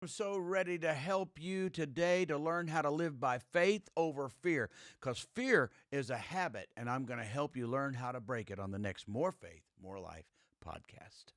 I'm so ready to help you today to learn how to live by faith over fear because fear is a habit, and I'm going to help you learn how to break it on the next More Faith, More Life podcast.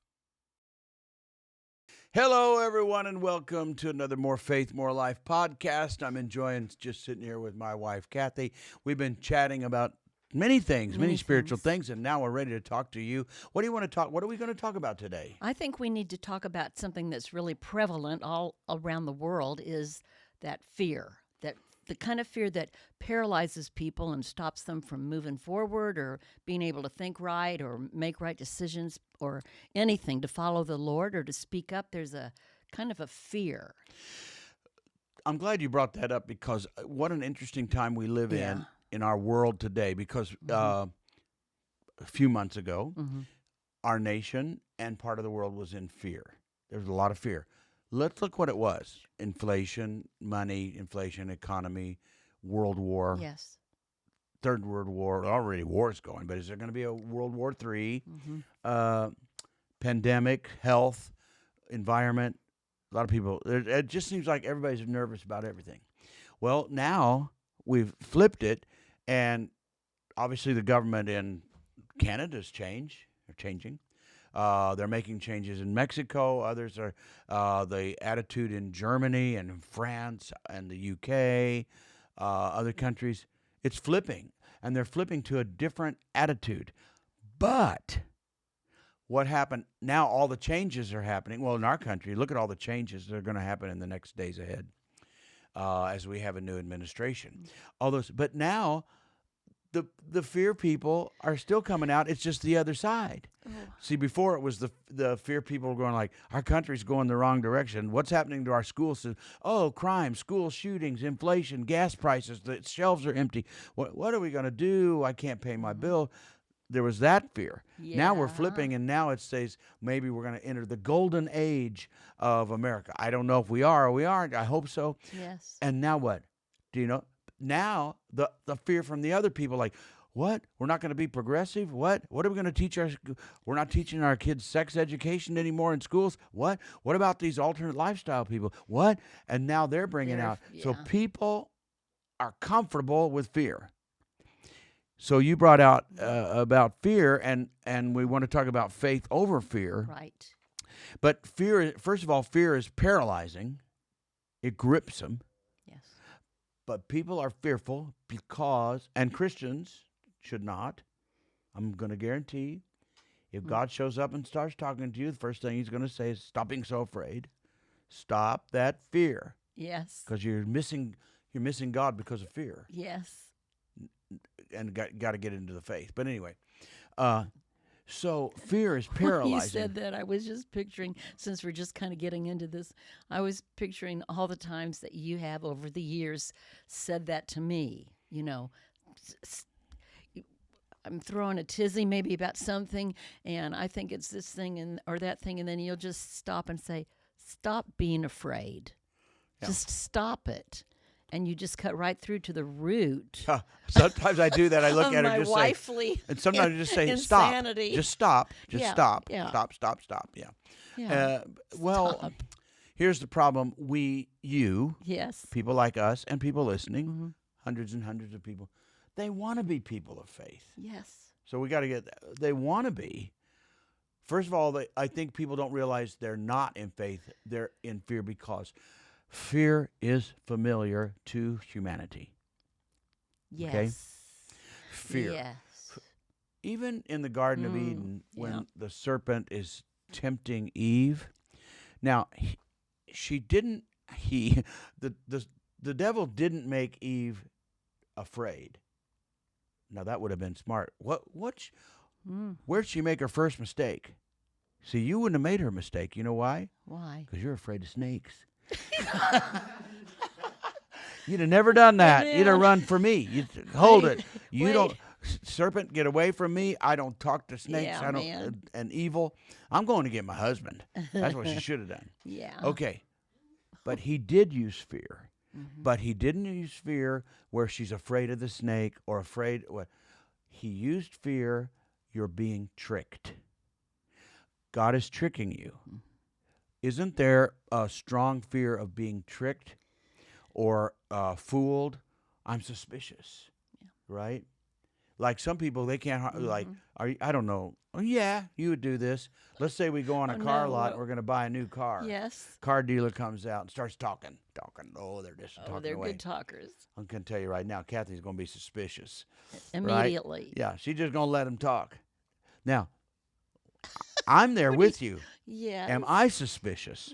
Hello, everyone, and welcome to another More Faith, More Life podcast. I'm enjoying just sitting here with my wife, Kathy. We've been chatting about many things, many spiritual things, and now we're ready to talk to you. What do you want to talk? What are we going to talk about today? I think we need to talk about something that's really prevalent all around the world is that fear, that the kind of fear that paralyzes people and stops them from moving forward or being able to think right or make right decisions or anything, to follow the Lord or to speak up. There's a kind of a fear. I'm glad you brought that up because what an interesting time we live in our world today. Because a few months ago, our nation and part of the world was in fear. There was a lot of fear. Let's look what it was: inflation, money, inflation, economy, World War, Yes. Third World War. Already war's going, but is there going to be a World War III? Pandemic, health, environment. A lot of people. It just seems like everybody's nervous about everything. Well, now we've flipped it, and obviously the government in Canada's changing. They're making changes in Mexico. Others are the attitude in Germany and in France and the UK, other countries. It's flipping, and they're flipping to a different attitude. But what happened now? All the changes are happening. Well, in our country, look at all the changes that are going to happen in the next days ahead as we have a new administration. But now the fear people are still coming out. It's just the other side. Oh. See, before it was the fear people were going like, our country's going the wrong direction. What's happening to our schools? Oh, crime, school shootings, inflation, gas prices. The shelves are empty. What are we going to do? I can't pay my bill. There was that fear. Yeah. Now we're flipping, and now it says maybe we're going to enter the golden age of America. I don't know if we are or we aren't. I hope so. Yes. And now what? Do you know? Now the fear from the other people, like, what? We're not going to be progressive? What are we going to teach we're not teaching our kids sex education anymore in schools? What about these alternate lifestyle people? What? And now they're bringing out. Yeah. So people are comfortable with fear. So you brought out about fear, and we want to talk about faith over fear. Right. But fear, first of all, fear is paralyzing. It grips them. Yes. But people are fearful because, and Christians should not. I'm going to guarantee, if God shows up and starts talking to you, the first thing he's going to say is, stop being so afraid. Stop that fear. Yes. Because you're missing God because of fear. Yes. And got to get into the faith. But anyway, so fear is paralyzing. When you said that, I was just picturing, since we're just kind of getting into this, I was picturing all the times that you have over the years said that to me. You know, I'm throwing a tizzy maybe about something, and I think it's this thing or that thing, and then you'll just stop and say, stop being afraid. Yeah. Just stop it. And you just cut right through to the root. Sometimes I do that. I look at her and just wifely say, and sometimes I just say, insanity. Stop. Just stop. Just stop. Yeah. Stop. Yeah. Well, here's the problem. Yes, people like us and people listening, hundreds and hundreds of people, they want to be people of faith. Yes. So we got to they want to be. First of all, I think people don't realize they're not in faith. They're in fear because fear is familiar to humanity. Yes. Okay? Fear. Yes. Even in the Garden of Eden, when the serpent is tempting Eve, now the devil didn't make Eve afraid. Now that would have been smart. Where'd she make her first mistake? See, you wouldn't have made her mistake. You know why? Why? Because you're afraid of snakes. You'd have never done that. You'd have run for me. You'd hold it. Don't, serpent, get away from me. I don't talk to snakes. Yeah, I don't and evil. I'm going to get my husband. That's what she should have done. Yeah. Okay. But he did use fear. But he didn't use fear where she's afraid of the snake or afraid. He used fear. You're being tricked. God is tricking you. isn't there a strong fear of being tricked or fooled? I'm suspicious, right? Like some people, they can't like. I don't know. Oh, yeah, you would do this. Let's say we go on a Oh, car no. lot and we're going to buy a new car. Yes. Car dealer comes out and starts talking. Oh, they're just Oh, talking they're away. good talkers. I'm going to tell you right now, Kathy's going to be suspicious. Immediately. Right? Yeah, she's just going to let him talk. Now, I'm there with you. Yes. Am I suspicious?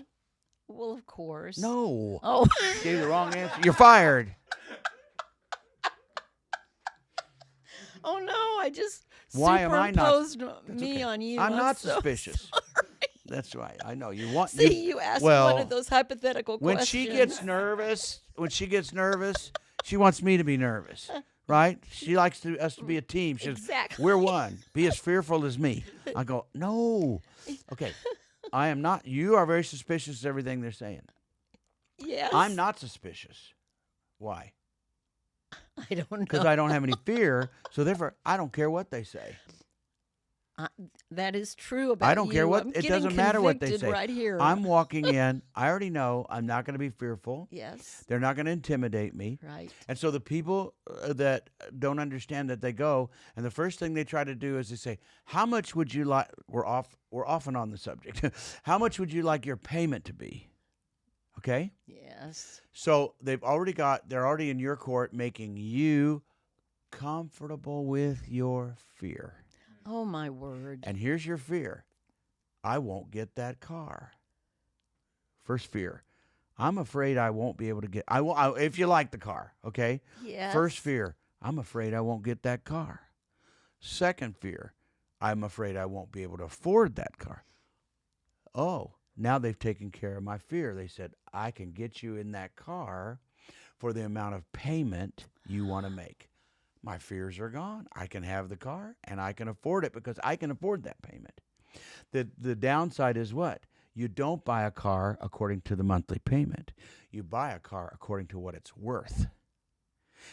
Well, of course. No. Oh. Gave you the wrong answer. You're fired. Oh no! I just Why am I not? superimposed That's me okay. on you. I'm not so suspicious. sorry. That's right. I know you want. See, you asked well, one of those hypothetical when questions. she gets nervous, she wants me to be nervous, right? She likes us to be a team. She says, Exactly. we're one. Be as fearful as me. I go, no. Okay, I am not. You are very suspicious of everything they're saying. Yes. I'm not suspicious. Why? I don't know. Because I don't have any fear, so therefore I don't care what they say. That is true about you. I don't care what. I'm It getting doesn't matter what they convicted say. Right here. I'm walking in. I already know I'm not going to be fearful. Yes. They're not going to intimidate me. Right. And so the people that don't understand that, they go, and the first thing they try to do is they say, "How much would you like?" We're often on the subject. How much would you like your payment to be? Okay. Yes. So they're already in your court, making you comfortable with your fear. Oh my word. And here's your fear: I won't get that car. First fear: I'm afraid I won't be able to get. If you like the car, okay. Yes. First fear: I'm afraid I won't get that car. Second fear: I'm afraid I won't be able to afford that car. Oh, now they've taken care of my fear. They said, I can get you in that car for the amount of payment you want to make. My fears are gone. I can have the car and I can afford it because I can afford that payment. The downside is what? You don't buy a car according to the monthly payment. You buy a car according to what it's worth.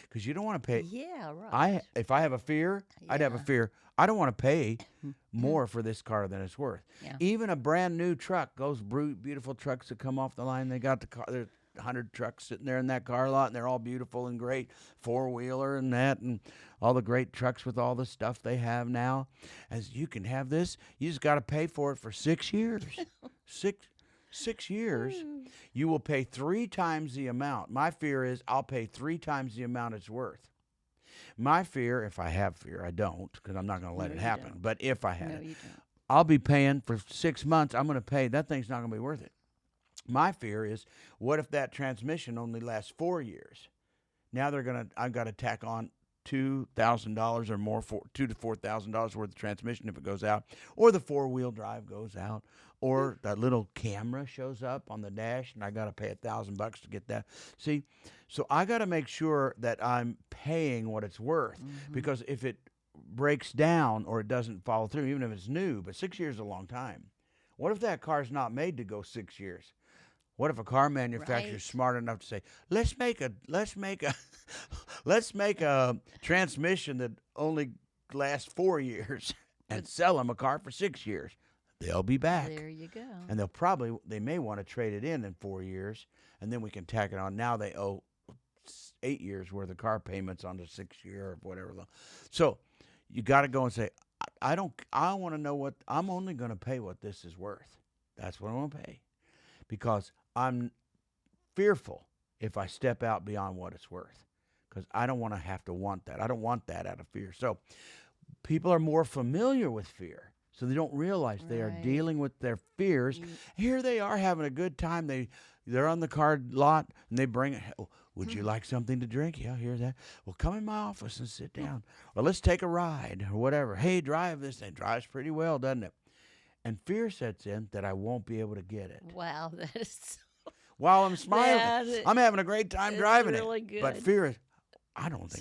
Because you don't want to pay. Yeah, right. If I have a fear, I'd have a fear. I don't want to pay Mm-hmm. more for this car than it's worth. Yeah. Even a brand new truck, those beautiful trucks that come off the line, they got the car. There's 100 trucks sitting there in that car lot, and they're all beautiful and great, four-wheeler and that, and all the great trucks with all the stuff they have now. As you can have this, you just got to pay for it for 6 years. 6 years, you will pay 3 times the amount. My fear is I'll pay 3 times the amount it's worth. My fear, if I have fear, I don't, because I'm not going to let it happen. Don't. But if I had No, it, you don't. I'll be paying for 6 months. I'm going to pay. That thing's not going to be worth it. My fear is, what if that transmission only lasts 4 years? Now I've got to tack on $2,000 or more, $2,000 to $4,000 worth of transmission if it goes out, or the 4-wheel drive goes out, or that little camera shows up on the dash, and I got to pay $1,000 to get that. See, so I got to make sure that I'm paying what it's worth, because if it breaks down or it doesn't follow through, even if it's new, but 6 years is a long time. What if that car's not made to go 6 years? What if a car manufacturer is smart enough to say, let's make a transmission that only lasts 4 years and sell them a car for 6 years? They'll be back. There you go. And they may want to trade it in 4 years, and then we can tack it on. Now they owe 8 years worth of car payments on the 6 year or whatever. So you got to go and say, I want to know what I'm only going to pay what this is worth. That's what I'm going to pay, because I'm fearful if I step out beyond what it's worth, because I don't want to have to want that. I don't want that out of fear. So people are more familiar with fear, so they don't realize they are dealing with their fears. Here they are having a good time. They're on the car lot, and they bring it. Oh, would you like something to drink? Yeah, here's that. Well, come in my office and sit down. Well, let's take a ride or whatever. Hey, drive this thing. Drives pretty well, doesn't it? And fear sets in that I won't be able to get it. Wow, that is While I'm smiling, I'm having a great time driving really it. good. But fear is, I don't think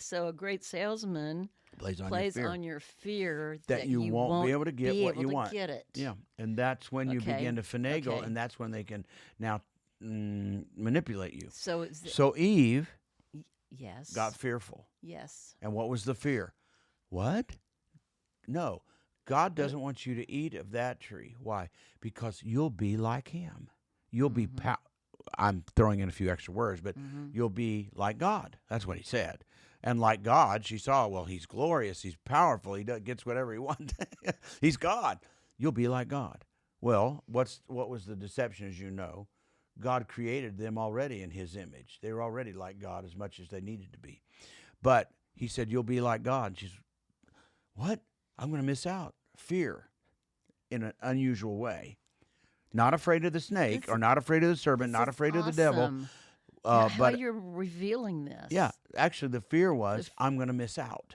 So a great salesman plays on your fear that you won't be able to get what you want. Get it. Yeah, and that's when you begin to finagle, and that's when they can now manipulate you. So Eve yes, got fearful. Yes. And what was the fear? What? No. God doesn't want you to eat of that tree. Why? Because you'll be like him. You'll be I'm throwing in a few extra words, but you'll be like God. That's what he said. And like God, she saw, well, he's glorious, he's powerful, gets whatever he wants. He's God. You'll be like God. Well, what was the deception, as you know? God created them already in his image. They were already like God as much as they needed to be. But he said, you'll be like God. And she's, what? I'm going to miss out. Fear in an unusual way. Not afraid of the snake or not afraid of the serpent, This not is afraid of the devil. awesome. How But you're revealing this. yeah, actually, the fear was I'm going to miss out.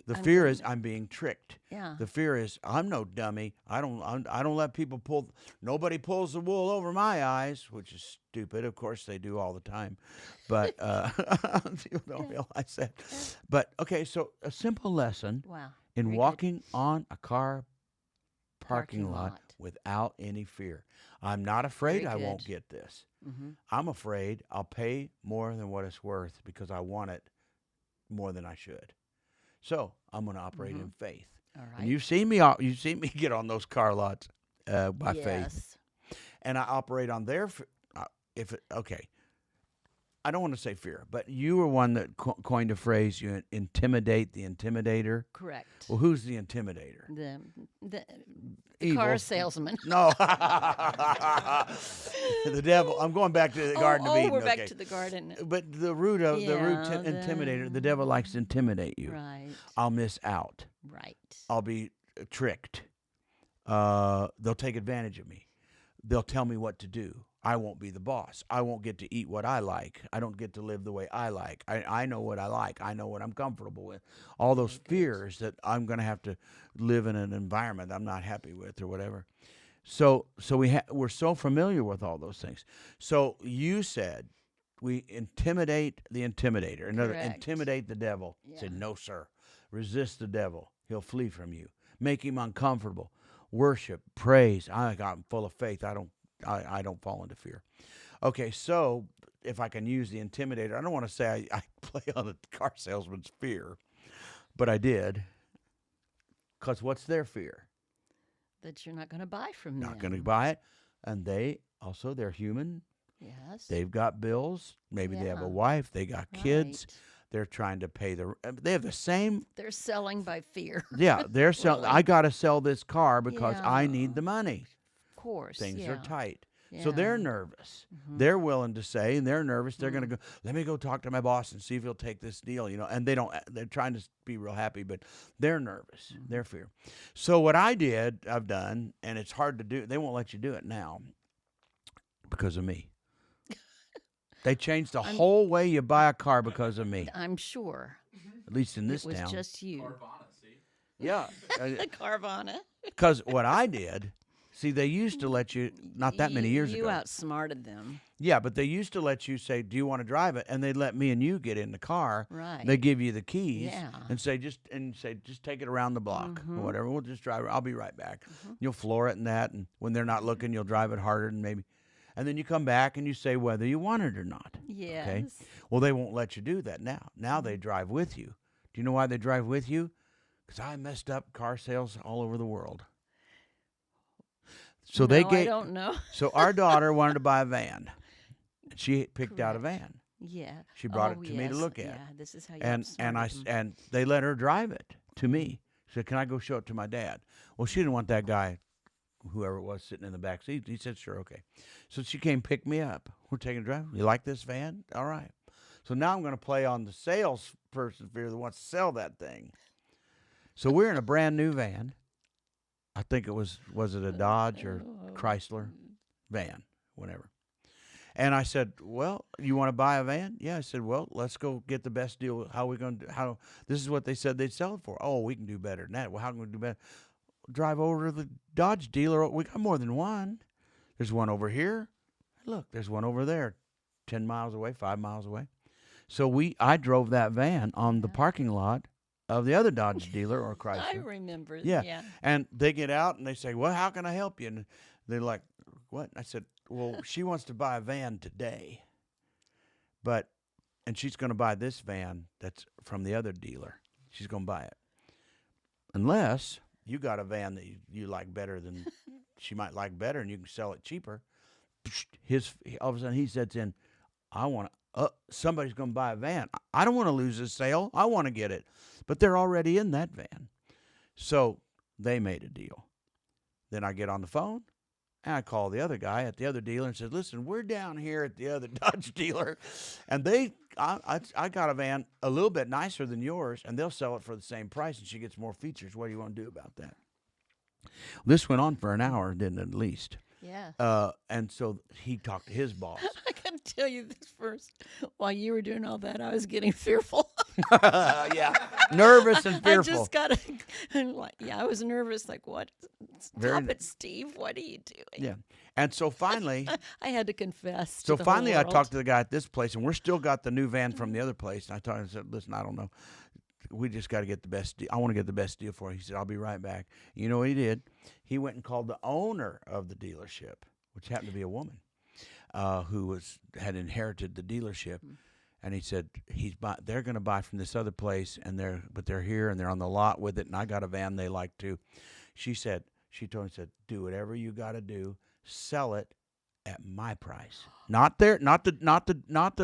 The I'm fear going is I'm being tricked. Yeah. The fear is I'm no dummy. I don't let people pull. Nobody pulls the wool over my eyes, which is stupid. Of course, they do all the time, but people don't realize that. But okay, so a simple lesson Wow. in Very good. walking on a car parking lot without any fear. I'm not afraid Very I won't good. get this. Mm-hmm. I'm afraid I'll pay more than what it's worth because I want it more than I should. So I'm going to operate in faith. All right. And you've seen me get on those car lots by faith, Yes. and I operate on their. Okay, I don't want to say fear, but you were one that coined a phrase. You intimidate the intimidator. Correct. Well, who's the intimidator? The Evil. car salesman. No, the devil. I'm going back to the Garden of Eden. We're back okay. to the garden. But the root of Yeah, intimidator, the devil likes to intimidate you. Right. I'll miss out. Right. I'll be tricked. They'll take advantage of me. They'll tell me what to do. I won't be the boss. I won't get to eat what I like. I don't get to live the way I like. I know what I like. I know what I'm comfortable with. All those fears that I'm going to have to live in an environment I'm not happy with or whatever. So we're so familiar with all those things. So you said we intimidate the intimidator. Another, Correct. intimidate the devil. Yeah. Said, no, sir. Resist the devil. He'll flee from you. Make him uncomfortable. Worship, praise. I'm full of faith. I don't fall into fear. Okay, so if I can use the intimidator, I don't want to say I play on the car salesman's fear, but I did. Because what's their fear? That you're not going to buy from them. Not going to buy it. And they're human. Yes. They've got bills. Maybe they have a Yeah. wife. They got kids. Right. They're trying to pay they have the same. They're selling by fear. Yeah, they're selling. Really? I got to sell this car because I Yeah. need the money. Of course. Things are yeah. tight. Yeah. So they're nervous. Mhm. They're willing to say, and they're nervous. They're going to go, let me go talk to my boss and see if he'll take this deal, and they're trying to be real happy, but they're nervous. They're fear. So what I've done, and it's hard to do. They won't let you do it now because of me. They changed the whole way you buy a car because of me, I'm sure. at least in this It was town. just you. Carvana, see? Yeah. Carvana. Because what I did, see, they used to let you, not that many years You ago. outsmarted them. Yeah, but they used to let you say, do you want to drive it? And they'd let me and you get in the car. Right. They give you the keys Yeah. and say, just take it around the block or whatever. We'll just drive it. I'll be right back. You'll floor it and that. And when they're not looking, you'll drive it harder and maybe. And then you come back and you say whether you want it or not. Yes. Okay. Well, they won't let you do that now. Now they drive with you. Do you know why they drive with you? Because I messed up car sales all over the world. So No, they I gave. don't know. So our daughter wanted to buy a van. She picked out a Correct. van. Yeah. She brought Oh, it to me to yes. look at. Yeah, this is how you And outsmarted them. and they let her drive it to me. She said, "Can I go show it to my dad?" Well, she didn't want that guy, whoever it was, sitting in the back seat. He said, "Sure, okay." So she came pick me up. We're taking a drive. You like this van? All right. So now I'm going to play on the salesperson fear that wants to sell that thing. So we're in a brand new van. I think it was it a Dodge or Chrysler van, whatever. And I said, "Well, you want to buy a van?" Yeah. I said, "Well, let's go get the best deal. How are we going to how this is what they said they'd sell it for. Oh, we can do better than that. Well, how can we do better? Drive over to the Dodge dealer. We got more than one. There's one over here. Look, there's one over there, 10 miles away, 5 miles away." So I drove that van on the parking lot of the other Dodge dealer or Chrysler. I remember. Yeah. Yeah. And they get out and they say, "Well, how can I help you?" And they're like, "What?" I said, "Well, she wants to buy a van today. And she's going to buy this van that's from the other dealer. She's going to buy it. Unless You got a van that you like better than she might like better, and you can sell it cheaper. All of a sudden he sets in, I want somebody's going to buy a van. I don't want to lose this sale. I want to get it, but they're already in that van. So they made a deal. Then I get on the phone and I call the other guy at the other dealer and said, "Listen, we're down here at the other Dodge dealer, and I got a van a little bit nicer than yours, and they'll sell it for the same price, and she gets more features. What do you want to do about that?" This went on for an hour, didn't it, at least? Yeah. And so he talked to his boss. I can tell you this first. While you were doing all that, I was getting fearful. Yeah, nervous and fearful. I just got I was nervous. Like, what? Stop it, Steve. What are you doing? Yeah. And so finally, I had to confess. So to the finally, whole I world. talked to the guy at this place, and we're still got the new van from the other place. And I said, "Listen, I don't know. We just got to get the best deal. I want to get the best deal for you." He said, "I'll be right back." You know what he did? He went and called the owner of the dealership, which happened to be a woman, who had inherited the dealership. And he said, they're going to buy from this other place, but they're here and they're on the lot with it. And I got a van they like too. She told me, "Do whatever you got to do. Sell it at my price. Not the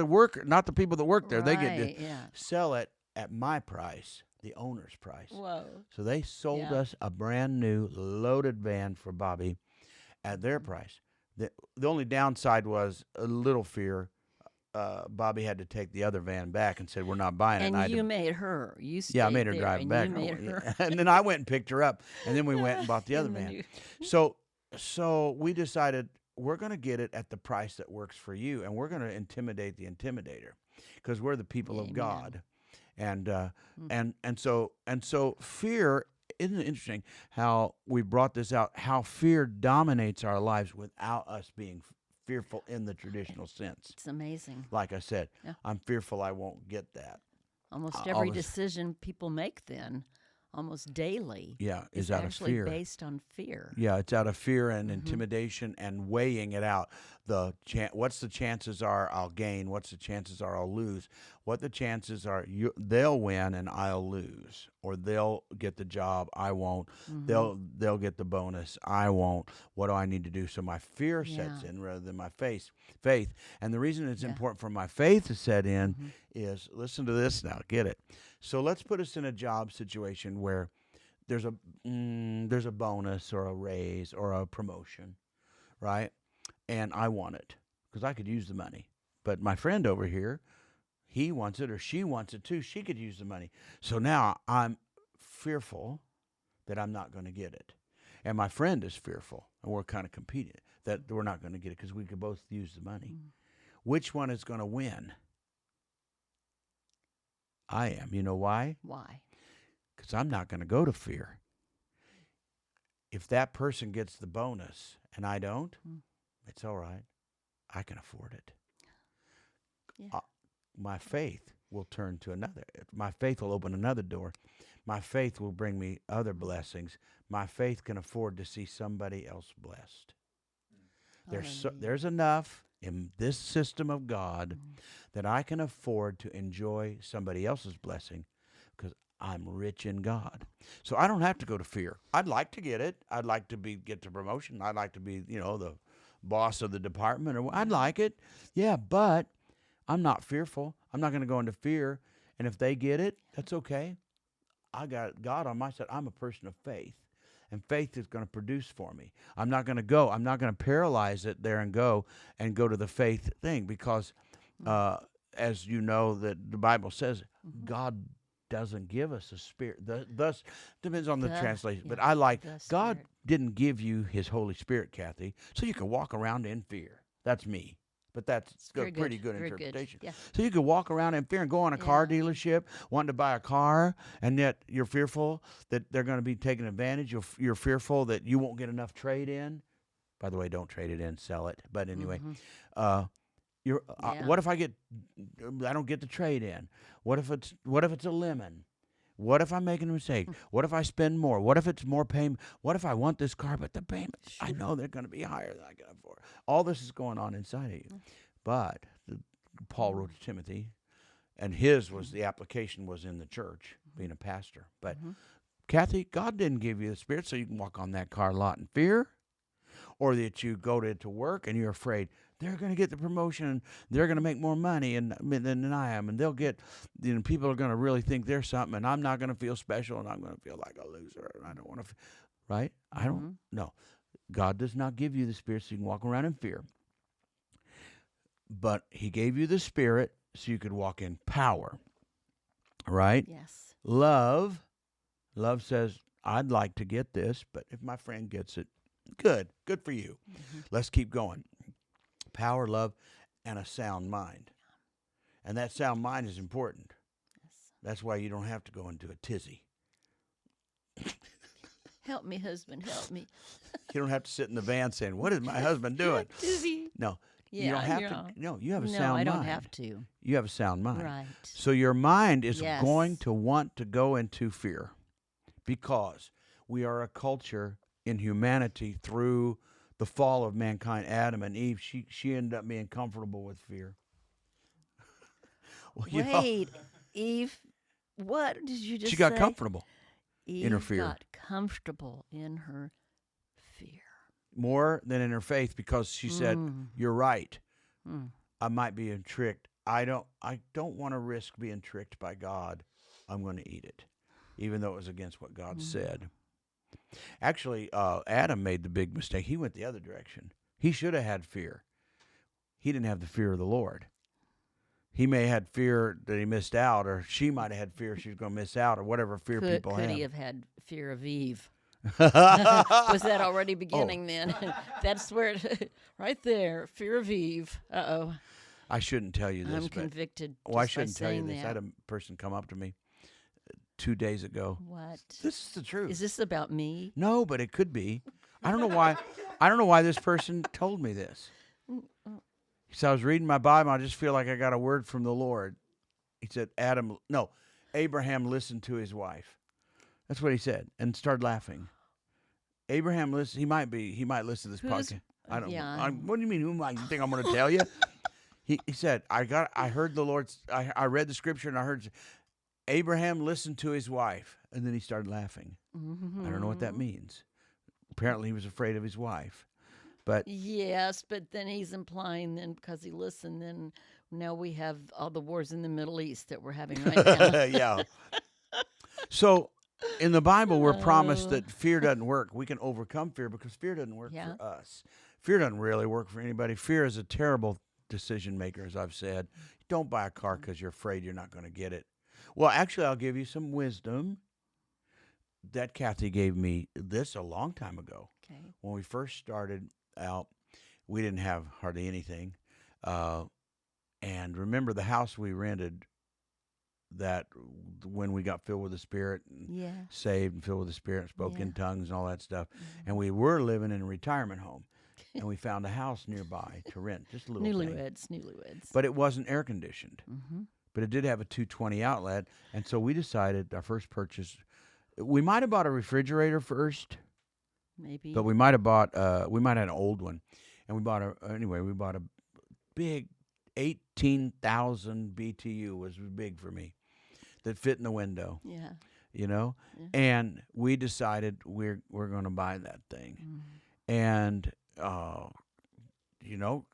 worker, not the people that work there. They get sell it at my price, the owner's price." Whoa. So they sold us a brand new loaded van for Bobby at their price. The only downside was a little fear. Bobby had to take the other van back and said, "We're not buying it." And you made her. You stayed I made her there, drive and back. You made her. And then I went and picked her up, and then we went and bought the other And then van. you- So we decided we're going to get it at the price that works for you, and we're going to intimidate the intimidator, because we're the people of Amen. God, and so fear. Isn't it interesting how we brought this out? How fear dominates our lives without us being fearful in the traditional sense. It's amazing. Like I said, Yeah. I'm fearful I won't get that. Almost every decision people make then, almost daily, is out of actually fear. based on fear. Yeah, it's out of fear and intimidation and weighing it out. What's the chances are I'll gain? What's the chances are I'll lose? What the chances are they'll win and I'll lose, or they'll get the job, I won't. They'll get the bonus, I won't. What do I need to do? So my fear sets in rather than my faith. And the reason it's important for my faith to set in is, listen to this now, get it. So let's put us in a job situation where there's a bonus or a raise or a promotion, right? And I want it because I could use the money. But my friend over here, he wants it or she wants it too. She could use the money. So now I'm fearful that I'm not going to get it. And my friend is fearful, and we're kind of competing that we're not going to get it because we could both use the money. Which one is going to win? I am. You know why? Why? Because I'm not going to go to fear. If that person gets the bonus and I don't, it's all right. I can afford it. Yeah. My faith will turn to another. My faith will open another door. My faith will bring me other blessings. My faith can afford to see somebody else blessed. There's enough in this system of God that I can afford to enjoy somebody else's blessing because I'm rich in God. So I don't have to go to fear. I'd like to get it. I'd like to get the promotion. I'd like to be, the boss of the department. Or I'd like it. Yeah, but I'm not fearful. I'm not going to go into fear. And if they get it, that's okay. I got God on my side. I'm a person of faith. And faith is going to produce for me. I'm not going to paralyze it there and go to the faith thing because, as you know, that the Bible says, God doesn't give us a spirit. Thus, depends on the translation. But I like, God didn't give you his Holy Spirit, Kathy, so you can walk around in fear. That's me. But that's a pretty good interpretation. Yeah. So you could walk around in fear and go on a car dealership wanting to buy a car, and yet you're fearful that they're going to be taking advantage. You're fearful that you won't get enough trade in. By the way, don't trade it in, sell it. But anyway, what if I don't get the trade in? What if it's a lemon? What if I'm making a mistake? What if I spend more? What if it's more payment? What if I want this car, but the payment, I know they're going to be higher than I can afford. All this is going on inside of you. But Paul wrote to Timothy, and the application was in the church, being a pastor. But Kathy, God didn't give you the spirit so you can walk on that car lot in fear, or that you go to work and you're afraid they're going to get the promotion and they're going to make more money than I am, and they'll get, people are going to really think they're something, and I'm not going to feel special, and I'm going to feel like a loser, and I don't want to, right? I don't know. God does not give you the spirit so you can walk around in fear, but He gave you the spirit so you could walk in power, right? Yes. Love says, I'd like to get this, but if my friend gets it, good for you. Let's keep going. Power, love, and a sound mind. And that sound mind is important. Yes. That's why you don't have to go into a tizzy. Help me, husband, help me. You don't have to sit in the van saying, what is my husband doing? Dizzy. No. Yeah, you don't have to. No, you have a sound mind. No, I don't have to. You have a sound mind. Right. So your mind is Yes. going to want to go into fear, because we are a culture in humanity through the fall of mankind, Adam and Eve. She ended up being comfortable with fear. Well, Wait, Eve, what did you just say? She got comfortable Eve in her fear. got comfortable in her fear. More than in her faith, because she said, you're right. I might be tricked. I don't want to risk being tricked by God. I'm going to eat it, even though it was against what God said. Actually, Adam made the big mistake. He went the other direction. He should have had fear. He didn't have the fear of the Lord. He may have had fear that he missed out, or she might have had fear she was going to miss out, or whatever fear people have. Could he have had fear of Eve? Was that already beginning then? That's where, right there, fear of Eve. Uh-oh. I shouldn't tell you this. I'm convicted. Well, I shouldn't tell you this. That. I had a person come up to me 2 days ago. What? This is the truth. Is this about me? No, but it could be. I don't know why. I don't know why this person told me this. So I was reading my Bible. I just feel like I got a word from the Lord. He said, Abraham listened to his wife. That's what he said, and started laughing. Abraham listened. He might listen to this podcast. I don't know. What do you mean? Who might you think I'm going to tell you? He said, I heard the Lord. I read the scripture, and I heard Abraham listened to his wife, and then he started laughing. I don't know what that means. Apparently, he was afraid of his wife. But yes, but then he's implying then because he listened, then now we have all the wars in the Middle East that we're having right now. Yeah. So in the Bible, we're promised that fear doesn't work. We can overcome fear because fear doesn't work for us. Fear doesn't really work for anybody. Fear is a terrible decision maker, as I've said. Don't buy a car because you're afraid you're not going to get it. Well, actually, I'll give you some wisdom that Kathy gave me this a long time ago. Okay. When we first started out, we didn't have hardly anything. And remember the house we rented, that when we got filled with the Spirit, and saved and filled with the Spirit, and spoke in tongues and all that stuff. And we were living in a retirement home. And we found a house nearby to rent, just a little Newlyweds. But it wasn't air conditioned. But it did have a 220 outlet. And so we decided our first purchase, we might have bought a refrigerator first. Maybe. But we might have bought, we might have an old one. And we bought a big 18,000 BTU was big for me, that fit in the window. Yeah. You know? Yeah. And we decided we're going to buy that thing. And, you know,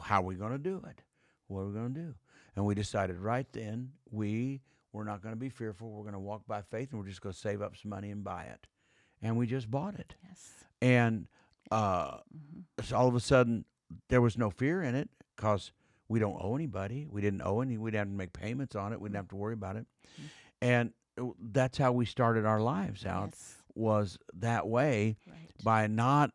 how are we going to do it? What are we going to do? And we decided right then we're not going to be fearful. We're going to walk by faith, and we're just going to save up some money and buy it. And we just bought it. Yes. And so all of a sudden, there was no fear in it because we don't owe anybody. We didn't owe any. We'd have to make payments on it. We didn't have to worry about it. And that's how we started our lives out, was that way, by not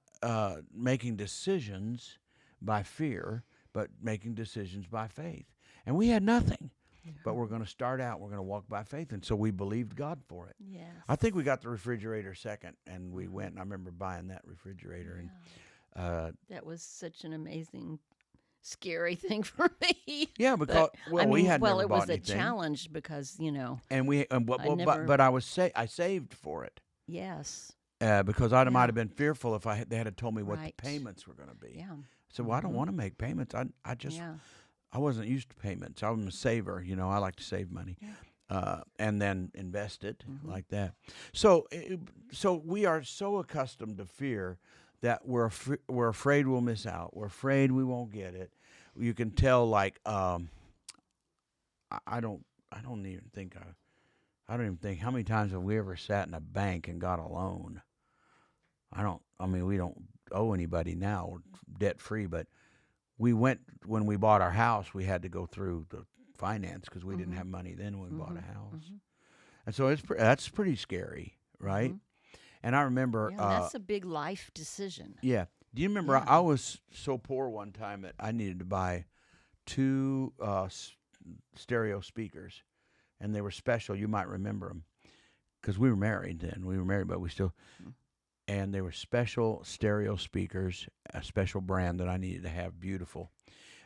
making decisions by fear, but making decisions by faith. And we had nothing. But we're going to start out, we're going to walk by faith. And so we believed God for it. Yes. I think we got the refrigerator second, and we went, and I remember buying that refrigerator. And that was such an amazing, scary thing for me. Yeah, because, we had never it bought was anything. a challenge because, you know. And but I saved for it. Yes. Because I might have been fearful if they had told me what the payments were going to be. Yeah. So I don't want to make payments. I wasn't used to payments. I'm a saver. You know, I like to save money. and then invest it Mm-hmm. like that. So, so we are so accustomed to fear that we're afraid we'll miss out. We're afraid we won't get it. You can tell, like, I don't, I don't even think I don't even think how many times have we ever sat in a bank and got a loan. I don't. I mean, we don't owe anybody now. We're debt free, but we went when we bought our house. We had to go through the finance because we didn't Mm-hmm. have money then when we bought Mm-hmm. a house. Mm-hmm. And so that's pretty scary, right? Mm-hmm. And I remember, Yeah, and that's a big life decision. yeah. Do you remember? Yeah. I was so poor one time that I needed to buy two stereo speakers, and they were special. You might remember them because we were married then. We were married, but we still. Mm. And they were special stereo speakers, a special brand that I needed to have. Beautiful.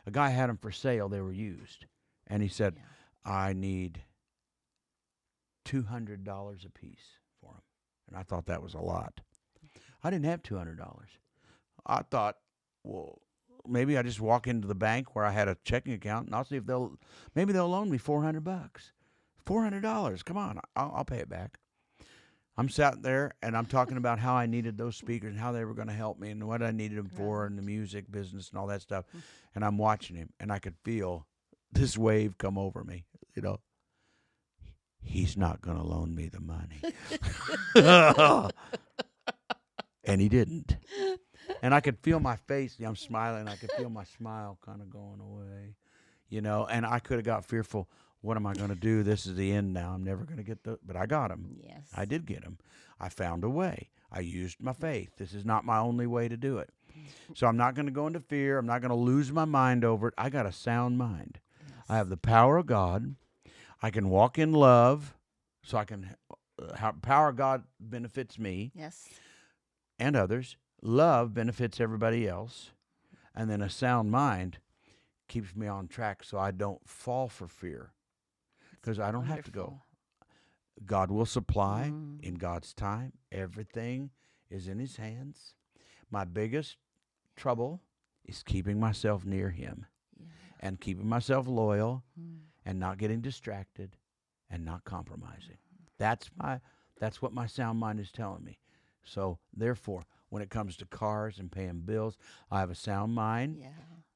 A guy had them for sale. They were used, and he said, Yeah. "I need $200 a piece for them." And I thought that was a lot. I didn't have $200. I thought, well, maybe I just walk into the bank where I had a checking account, and I'll see if maybe they'll loan me $400. $400. Come on, I'll pay it back. I'm sat there and I'm talking about how I needed those speakers and how they were going to help me and what I needed them for Right. and the music business and all that stuff. And I'm watching him and I could feel this wave come over me. You know, he's not going to loan me the money. And he didn't. And I could feel my face. I'm smiling. I could feel my smile kind of going away, and I could have got fearful. What am I going to do? This is the end now. I'm never going to get but I got him. Yes. I did get him. I found a way. I used my faith. This is not my only way to do it. So I'm not going to go into fear. I'm not going to lose my mind over it. I got a sound mind. Yes. I have the power of God. I can walk in love. So I can, power of God benefits me Yes. and others. Love benefits everybody else. And then a sound mind keeps me on track so I don't fall for fear because I don't have to go. Wonderful. God will supply Mm. in God's time. Everything is in His hands. My biggest trouble is keeping myself near Him Yeah. and keeping myself loyal Mm. and not getting distracted and not compromising. That's what my sound mind is telling me. So therefore, when it comes to cars and paying bills, I have a sound mind. Yeah.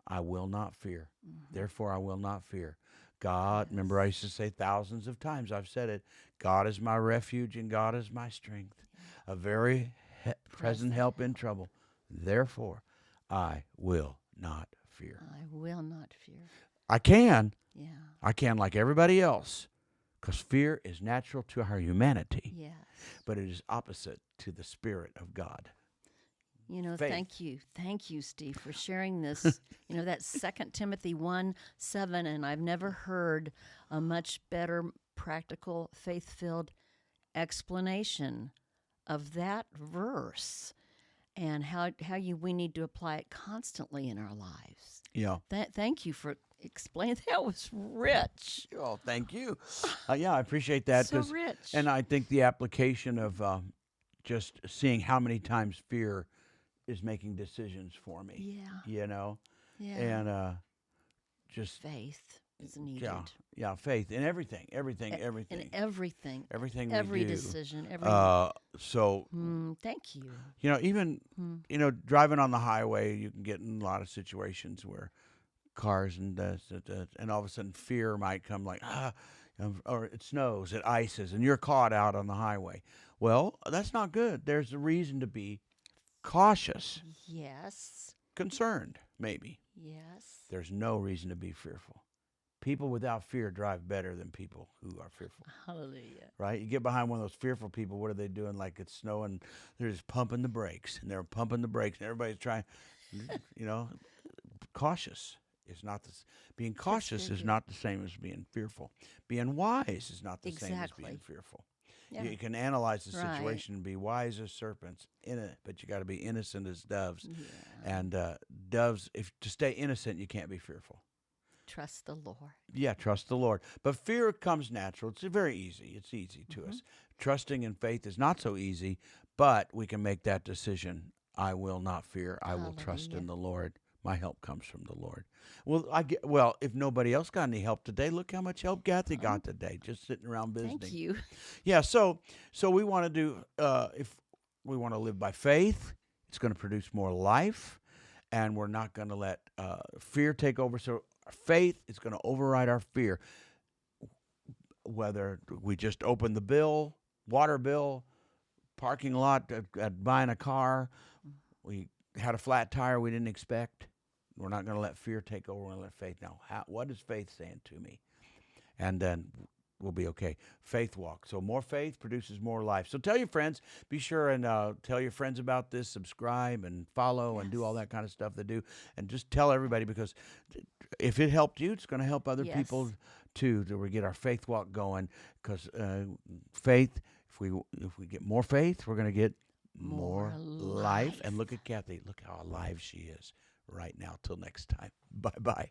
I will not fear. Mhm. Therefore, I will not fear. God, remember I used to say thousands of times, I've said it, God is my refuge and God is my strength, a very present help in trouble. Therefore, I will not fear. I will not fear. I can Yeah. like everybody else, because fear is natural to our humanity, Yes. but it is opposite to the Spirit of God. Faith. Thank you, Steve, for sharing this. That 2 Timothy 1:7, and I've never heard a much better, practical, faith-filled explanation of that verse and how we need to apply it constantly in our lives. Yeah. Thank you for explaining. That was rich. Oh, thank you. Yeah, I appreciate that. So rich. And I think the application of just seeing how many times fear is making decisions for me. Yeah. Yeah. And just Faith is needed. yeah, faith in everything. In everything. Everything Every we do. decision. Every. So Thank you. even driving on the highway, you can get in a lot of situations where cars and and all of a sudden fear might come, like or it snows, it ices, and you're caught out on the highway. Well, that's not good. There's a reason to be cautious, Yes. concerned, maybe. Yes. There's no reason to be fearful. People without fear drive better than people who are fearful, Hallelujah. right? You get behind one of those fearful people, what are they doing? Like it's snowing, they're just pumping the brakes, and everybody's trying, cautious. Is not this being cautious is not the same as being fearful. Being wise is not the same as being fearful. Yeah. You can analyze the Right. situation and be wise as serpents in it, but you got to be innocent as doves. Yeah. And doves, if to stay innocent, you can't be fearful. Trust the Lord. Yeah, trust the Lord. But fear comes natural. It's very easy. It's easy to us. Trusting in faith is not so easy, but we can make that decision. I will not fear. I will trust in the Lord, My help comes from the Lord. Well, if nobody else got any help today, look how much help Kathy Oh, got today, just sitting around thank visiting. you. Yeah, so we want to do if we want to live by faith, it's going to produce more life, and we're not going to let fear take over. So our faith is going to override our fear. Whether we just open the bill, water bill, parking lot at buying a car, we had a flat tire we didn't expect. We're not going to let fear take over. We're going to let faith. Now, what is faith saying to me? And then we'll be okay. Faith walk. So more faith produces more life. So tell your friends. Be sure and tell your friends about this. Subscribe and follow and do all Yes. that kind of stuff they do. And just tell everybody, because if it helped you, it's going to help other people Yes. too. That we get our faith walk going. Because faith, if we get more faith, we're going to get More more life. And life. look at Kathy. Look how alive she is right now. Till next time. Bye bye.